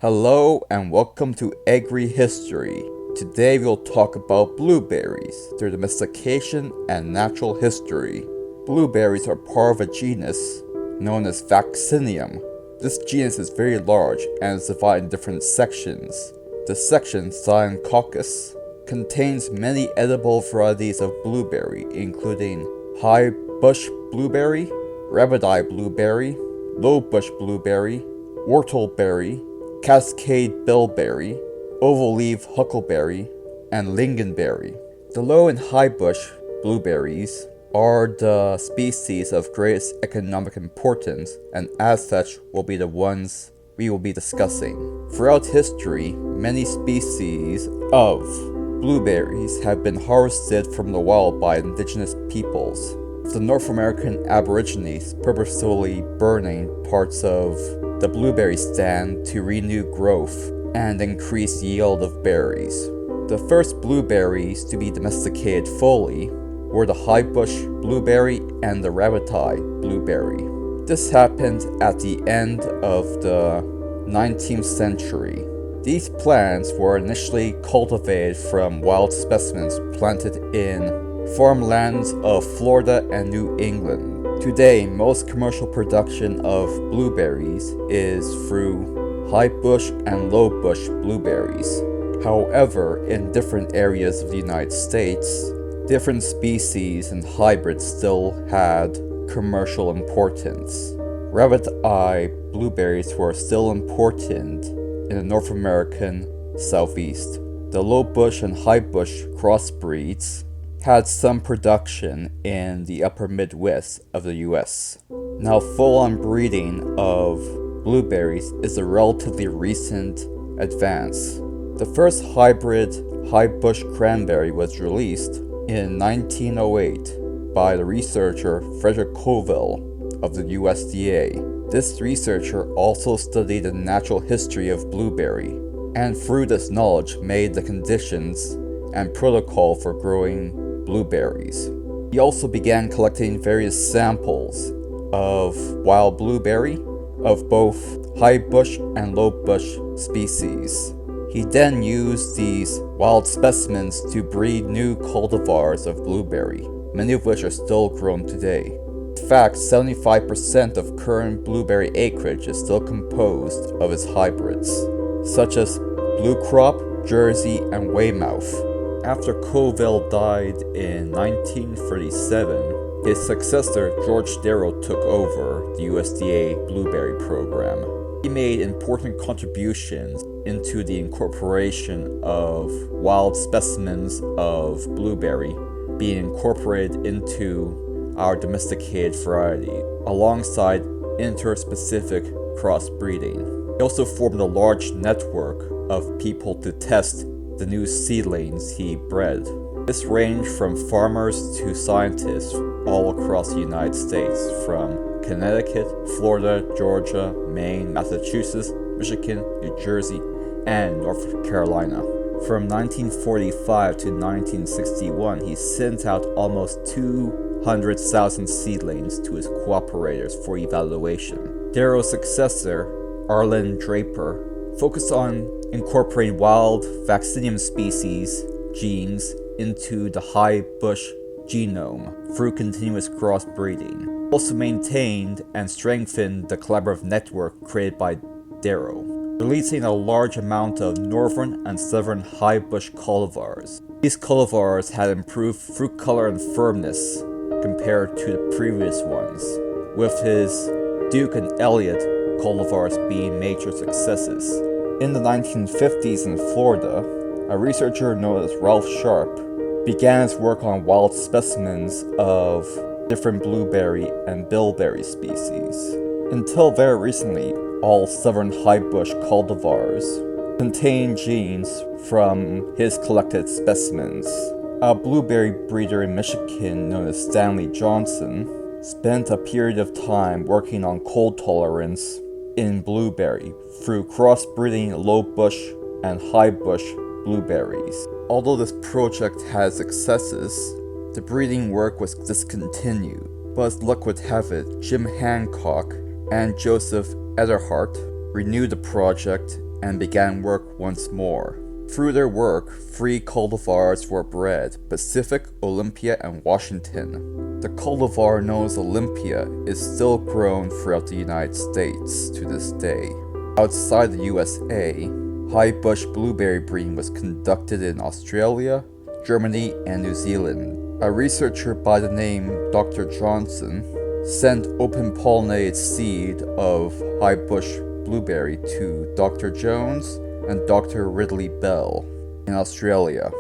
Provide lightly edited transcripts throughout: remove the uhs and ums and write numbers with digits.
Hello and welcome to Agri History. Today we'll talk about blueberries, their domestication and natural history. Blueberries are part of a genus known as Vaccinium. This genus is very large and is divided in different sections. The section, Cyancoccus, contains many edible varieties of blueberry, including high bush blueberry, rabbit-eye blueberry, low bush blueberry, whortleberry, cascade bilberry, oval leaf huckleberry, and lingonberry. The low and high bush blueberries are the species of greatest economic importance, and as such will be the ones we will be discussing. Throughout history, many species of blueberries have been harvested from the wild by indigenous peoples. The North American Aborigines purposefully burning parts of the blueberry stand to renew growth and increase yield of berries. The first blueberries to be domesticated fully were the high bush blueberry and the rabbit-eye blueberry. This happened at the end of the 19th century. These plants were initially cultivated from wild specimens planted in farmlands of Florida and New England. Today, most commercial production of blueberries is through high bush and low bush blueberries. However, in different areas of the United States, different species and hybrids still had commercial importance. Rabbit-eye blueberries were still important in the North American Southeast. The low bush and high bush crossbreeds had some production in the upper Midwest of the US. Now, full-on breeding of blueberries is a relatively recent advance. The first hybrid high bush cranberry was released in 1908 by the researcher Frederick Colville of the USDA. This researcher also studied the natural history of blueberry, and through this knowledge made the conditions and protocol for growing blueberries. He also began collecting various samples of wild blueberry of both high bush and low bush species. He then used these wild specimens to breed new cultivars of blueberry, many of which are still grown today. In fact, 75% of current blueberry acreage is still composed of its hybrids, such as Blue Crop, Jersey, and Weymouth. After Colville died in 1937, his successor George Darrow took over the USDA blueberry program. He made important contributions into the incorporation of wild specimens of blueberry being incorporated into our domesticated variety, alongside interspecific crossbreeding. He also formed a large network of people to test the new seedlings he bred. This ranged from farmers to scientists all across the United States, from Connecticut, Florida, Georgia, Maine, Massachusetts, Michigan, New Jersey, and North Carolina. From 1945 to 1961, he sent out almost 200,000 seedlings to his cooperators for evaluation. Darrow's successor, Arlen Draper, focused on incorporating wild Vaccinium species genes into the high bush genome through continuous crossbreeding. He also maintained and strengthened the collaborative network created by Darrow, releasing a large amount of northern and southern high bush cultivars. These cultivars had improved fruit color and firmness compared to the previous ones, with his Duke and Elliott cultivars being major successes. In the 1950s in Florida, a researcher known as Ralph Sharp began his work on wild specimens of different blueberry and bilberry species. Until very recently, all southern high bush cultivars contain genes from his collected specimens. A blueberry breeder in Michigan known as Stanley Johnson spent a period of time working on cold tolerance in blueberry through crossbreeding low bush and high bush blueberries. Although this project had successes, the breeding work was discontinued. But as luck would have it, Jim Hancock and Joseph Ederhart renewed the project and began work once more. Through their work, 3 cultivars were bred: Pacific, Olympia, and Washington. The cultivar known as Olympia is still grown throughout the United States to this day. Outside the USA, high bush blueberry breeding was conducted in Australia, Germany, and New Zealand. A researcher by the name Dr. Johnson sent open-pollinated seed of high bush blueberry to Dr. Jones and Dr. Ridley Bell in Australia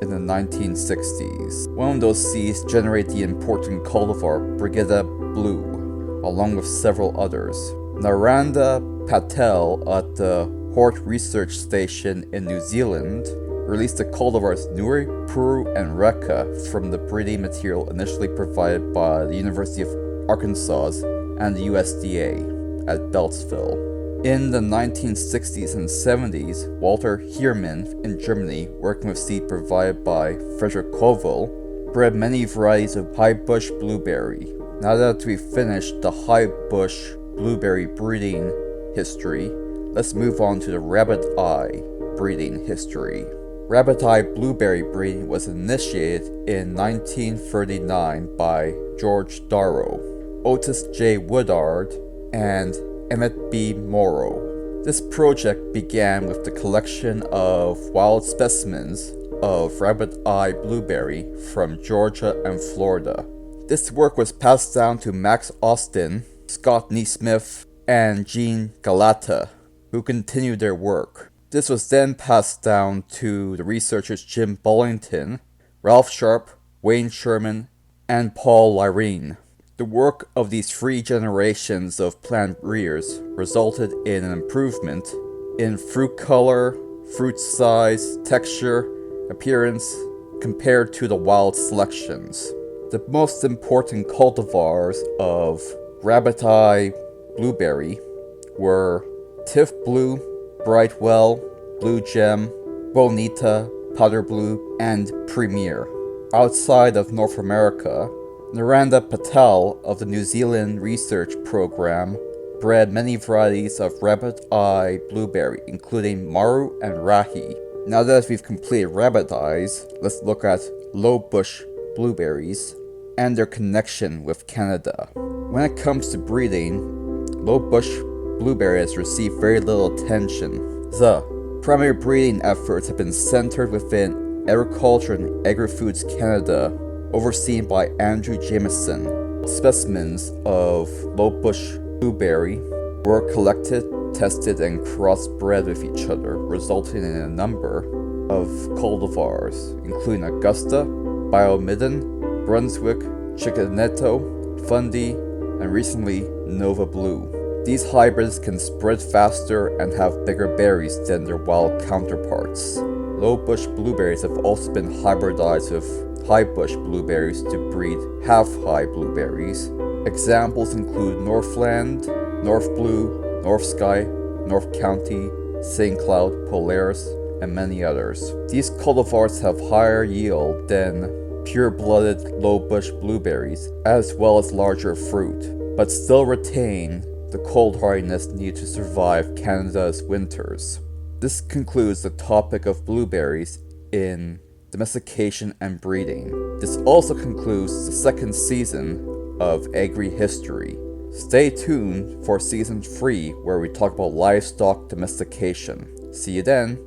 in the 1960s. One of those seeds generated the important cultivar Brigida Blue, along with several others. Narendra Patel at the Hort Research Station in New Zealand released the cultivars Nuri, Puru, and Reka from the breeding material initially provided by the University of Arkansas and the USDA at Beltsville. In the 1960s and 70s, Walter Hiermann in Germany, working with seed provided by Frederick Koval, bred many varieties of high bush blueberry. Now that we've finished the high bush blueberry breeding history, let's move on to the rabbit eye breeding history. Rabbit eye blueberry breeding was initiated in 1939 by George Darrow, Otis J. Woodard, and Emmett B. Morrow. This project began with the collection of wild specimens of rabbit eye blueberry from Georgia and Florida. This work was passed down to Max Austin, Scott Neesmith, and Gene Galata, who continued their work. This was then passed down to the researchers Jim Bullington, Ralph Sharp, Wayne Sherman, and Paul Lyrene. The work of these 3 generations of plant breeders resulted in an improvement in fruit color, fruit size, texture, appearance compared to the wild selections. The most important cultivars of rabbit eye blueberry were Tiff Blue, Brightwell, Blue Gem, Bonita, Powder Blue, and Premier. Outside of North America, Narendra Patel of the New Zealand Research Program bred many varieties of rabbit eye blueberry, including Maru and Rahi. Now that we've completed rabbit eyes, let's look at low bush blueberries and their connection with Canada. When it comes to breeding, low bush blueberry has received very little attention. The primary breeding efforts have been centered within Agriculture and Agri-Foods Canada, overseen by Andrew Jameson. Specimens of low bush blueberry were collected, tested, and crossbred with each other, resulting in a number of cultivars, including Augusta, Biomidden, Brunswick, Chicanetto, Fundy, and recently Nova Blue. These hybrids can spread faster and have bigger berries than their wild counterparts. Low bush blueberries have also been hybridized with high bush blueberries to breed half-high blueberries. Examples include Northland, North Blue, North Sky, North County, St. Cloud, Polaris, and many others. These cultivars have higher yield than pure-blooded low bush blueberries, as well as larger fruit, but still retain the cold hardiness needed to survive Canada's winters. This concludes the topic of blueberries in domestication and breeding. This also concludes the second season of Agri History. Stay tuned for season 3, where we talk about livestock domestication. See you then.